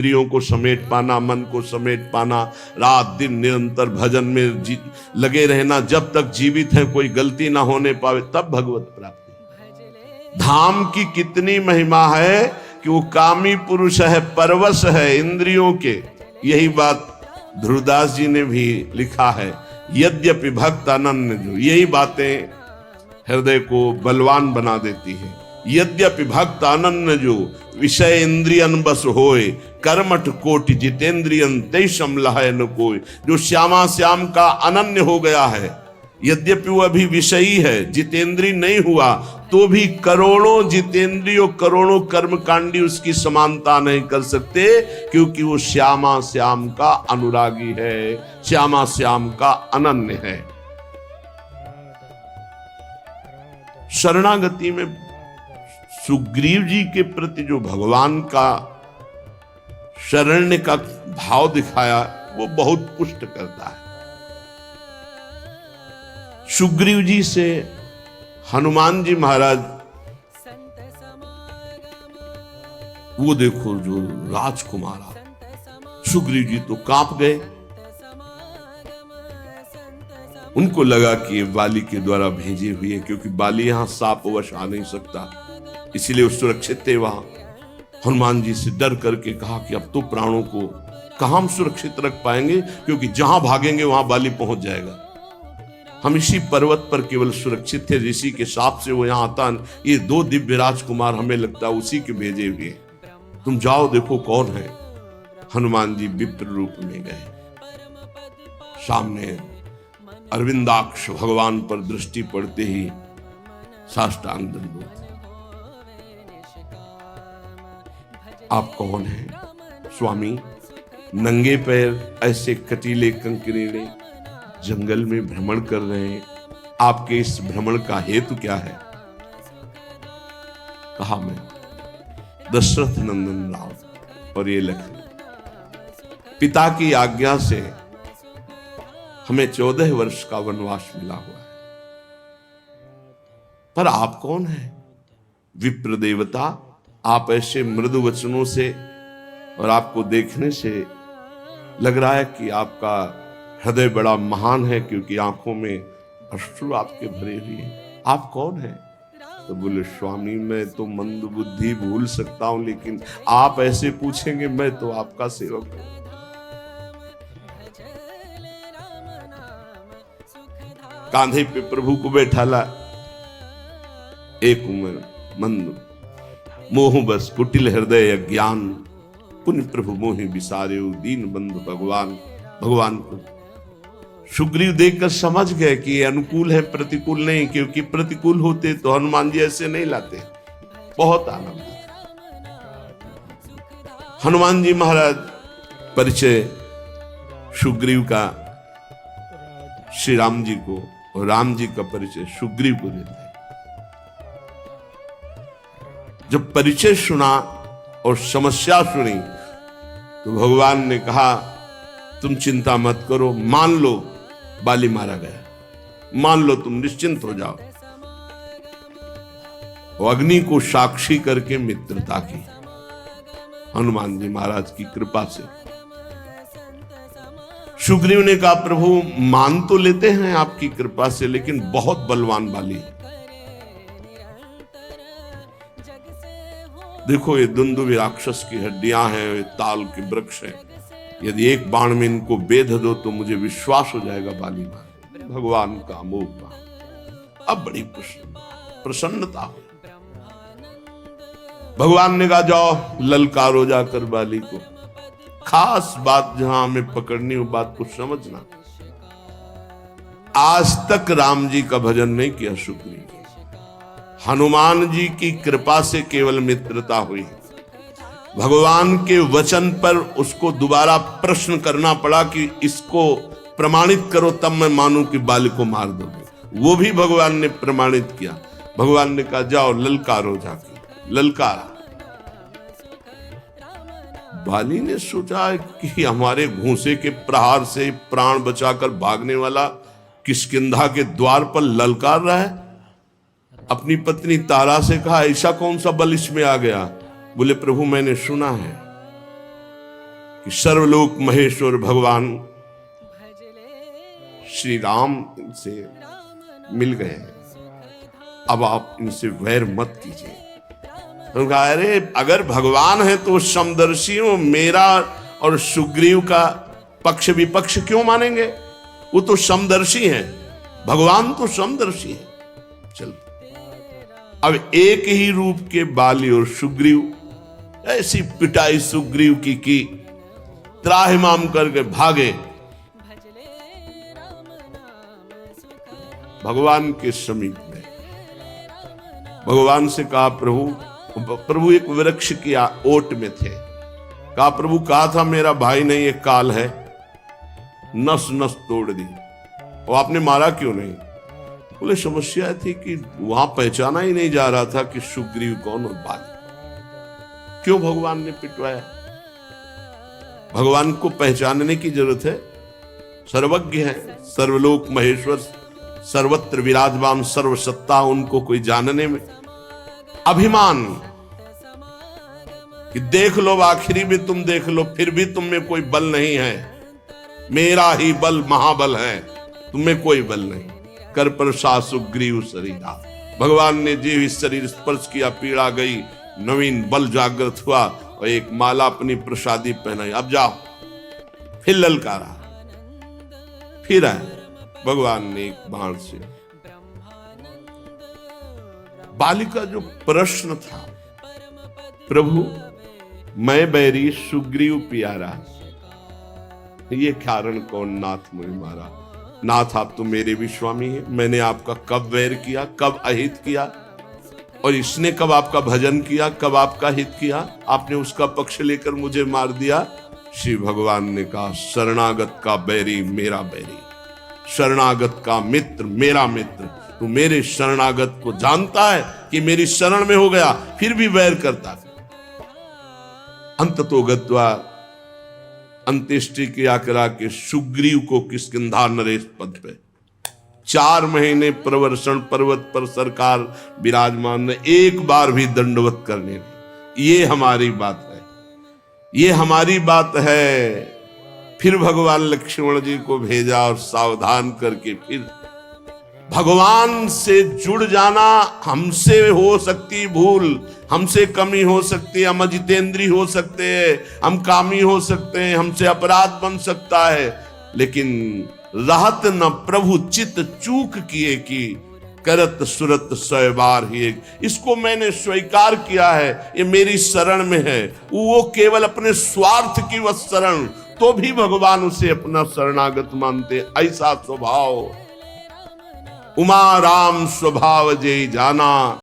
इंद्रियों को समेट पाना, मन को समेट पाना, रात दिन निरंतर भजन में लगे रहना, जब तक जीवित है कोई गलती ना होने पावे, तब भगवत प्राप्ति। धाम की कितनी महिमा है कि वो कामी पुरुष है, परवश है इंद्रियों के। यही बात ध्रुवदास जी ने भी लिखा है, यद्यपि भक्त अनन्य जो। यही बातें हृदय को बलवान बना देती है। यद्यपि भक्त अनन्य जो, विषय इंद्रियन बस होए, कर्मठ कोटि जितेंद्रियन तेषम लहय न कोय। जो श्यामा श्याम का अनन्य हो गया है, यद्यपि वो अभी विषयी है, जितेंद्री नहीं हुआ, तो भी करोड़ों जितेंद्रियों, करोड़ों कर्मकांडी उसकी समानता नहीं कर सकते, क्योंकि वो श्यामा श्याम का अनुरागी है, श्यामा श्याम का अनन्य है। शरणागति में सुग्रीव जी के प्रति जो भगवान का शरण्य का भाव दिखाया, वो बहुत पुष्ट करता है। सुग्रीव जी से हनुमान जी महाराज, वो देखो जो राजकुमारा, सुग्रीव जी तो कांप गए। उनको लगा कि ये बाली के द्वारा भेजे हुए, क्योंकि बाली यहां सापवश आ नहीं सकता, इसीलिए वो सुरक्षित थे वहां। हनुमान जी से डर करके कहा कि अब तो प्राणों को कहां हम सुरक्षित रख पाएंगे, क्योंकि जहां भागेंगे वहां बाली पहुंच जाएगा। हम इसी पर्वत पर केवल सुरक्षित थे, ऋषि के साप से वो यहां आता। ये दो दिव्य राजकुमार हमें लगता है उसी के भेजे हुए, तुम जाओ देखो कौन है। हनुमान जी विप्र रूप में गए, सामने अरविंदाक्ष भगवान पर दृष्टि पड़ते ही साष्टांग दंडवत। आप कौन हैं स्वामी? नंगे पैर ऐसे कटीले कंकरीले जंगल में भ्रमण कर रहे हैं, आपके इस भ्रमण का हेतु क्या है? कहा मैं दशरथ नंदन राम और ये लखन, पिता की आज्ञा से हमें 14 वर्ष का वनवास मिला हुआ है, पर आप कौन हैं? विप्र देवता, आप ऐसे मृदु वचनों से और आपको देखने से लग रहा है कि आपका हृदय बड़ा महान है, क्योंकि आंखों में अश्रु आपके भरे हुए हैं। आप कौन हैं? तो बोले स्वामी मैं तो मंद बुद्धि भूल सकता हूं, लेकिन आप ऐसे पूछेंगे, मैं तो आपका सेवक हूं। कांधे पे प्रभु को बैठाला, एक उम्र मंद मोह बस कुटिल हृदय अज्ञान, पुण्य प्रभु मोहि विसारे दीन बंधु भगवान। भगवान को सुग्रीव देखकर समझ गए कि ये अनुकूल है, प्रतिकूल नहीं, क्योंकि प्रतिकूल होते तो हनुमान जी ऐसे नहीं लाते। बहुत आनंद। हनुमान जी महाराज परिचय सुग्रीव का श्री राम जी को, और राम जी का परिचय सुग्रीव को देते हैं। जब परिचय सुना और समस्या सुनी, तो भगवान ने कहा तुम चिंता मत करो, मान लो बाली मारा गया, मान लो, तुम निश्चिंत हो जाओ। अग्नि को साक्षी करके मित्रता की हनुमान जी महाराज की कृपा से। सुग्रीव ने कहा प्रभु मान तो लेते हैं आपकी कृपा से, लेकिन बहुत बलवान बाली। देखो ये दुंदुभि राक्षस की हड्डियां हैं, ये ताल के वृक्ष हैं, यदि एक बाण में इनको बेध दो तो मुझे विश्वास हो जाएगा बाली मार। भगवान का अमोघ बाण। अब बड़ी प्रसन्नता हो। भगवान ने कहा जाओ ललकारो जाकर बाली को। खास बात जहां हमें पकड़नी हो, बात को समझना। आज तक राम जी का भजन नहीं किया सुग्रीव, हनुमान जी की कृपा से केवल मित्रता हुई। भगवान के वचन पर उसको दोबारा प्रश्न करना पड़ा कि इसको प्रमाणित करो, तब मैं मानूं कि बाली को मार दोगे। वो भी भगवान ने प्रमाणित किया। भगवान ने कहा जाओ ललकारो जाके। ललकारा। बाली ने सोचा कि हमारे घूंसे के प्रहार से प्राण बचाकर भागने वाला किष्किंधा के द्वार पर ललकार रहा है। अपनी पत्नी तारा से कहा ऐसा कौन सा बल इसमें आ गया? बोले प्रभु मैंने सुना है कि सर्वलोक महेश्वर भगवान श्री राम से मिल गए हैं, अब आप इनसे वैर मत कीजिए। तो कहा, अरे अगर भगवान है तो समदर्शियों मेरा और सुग्रीव का पक्ष विपक्ष क्यों मानेंगे? वो तो समदर्शी हैं, भगवान तो समदर्शी है। चल अब एक ही रूप के बाली और सुग्रीव, ऐसी पिटाई सुग्रीव की त्राहिमाम करके भागे भगवान के समीप में। भगवान से कहा, प्रभु एक वृक्ष की ओट में थे। कहा, प्रभु कहा था मेरा भाई नहीं एक काल है, नस नस तोड़ दी, और आपने मारा क्यों नहीं? बोले समस्या थी कि वहां पहचाना ही नहीं जा रहा था कि सुग्रीव कौन और बाली। क्यों भगवान ने पिटवाया? भगवान को पहचानने की जरूरत है, सर्वज्ञ है, सर्वलोक महेश्वर, सर्वत्र विराजमान, सर्वसत्ता, उनको कोई जानने में अभिमान कि देख लो, आखिरी में तुम देख लो, फिर भी तुम में कोई बल नहीं है, मेरा ही बल महाबल है, तुम्हें कोई बल नहीं। कर प्रसा सुग्रीव शरीरा, भगवान ने जीव शरीर स्पर्श किया, पीड़ा गई, नवीन बल जागृत हुआ और एक माला अपनी प्रसादी पहनाई। अब जाओ। फिर ललकारा, फिर आए भगवान ने एक बाण से। बाली का जो प्रश्न था, प्रभु मैं बैरी सुग्रीव प्यारा, ये कारण कौन नाथ मुझे मारा? नाथ आप तो मेरे भी स्वामी हैं, मैंने आपका कब वैर किया, कब अहित किया, और इसने कब आपका भजन किया, कब आपका हित किया? आपने उसका पक्ष लेकर मुझे मार दिया। श्री भगवान ने कहा, शरणागत का बैरी मेरा बैरी, शरणागत का मित्र मेरा मित्र। तू मेरे शरणागत को जानता है कि मेरी शरण में हो गया, फिर भी वैर करता। अंततो गत्वा, अंत्येष्टि किया करा के सुग्रीव को किष्किंधा नरेश पद पे 4 महीने प्रवर्षण पर्वत पर सरकार विराजमान ने, एक बार भी दंडवत करने नहीं। ये हमारी बात है, ये हमारी बात है। फिर भगवान लक्ष्मण जी को भेजा और सावधान करके, फिर भगवान से जुड़ जाना, हमसे हो सकती भूल, हमसे कमी हो सकती है, हम अजितेंद्री हो सकते हैं, हम कामी हो सकते हैं, हमसे अपराध बन सकता है, लेकिन रहत न प्रभु चित चूक किए कि करत सुरत 100 बार ही। इसको मैंने स्वीकार किया है, ये मेरी शरण में है। वो केवल अपने स्वार्थ की वह शरण, तो भी भगवान उसे अपना शरणागत मानते। ऐसा स्वभाव उमा राम स्वभाव जे जाना।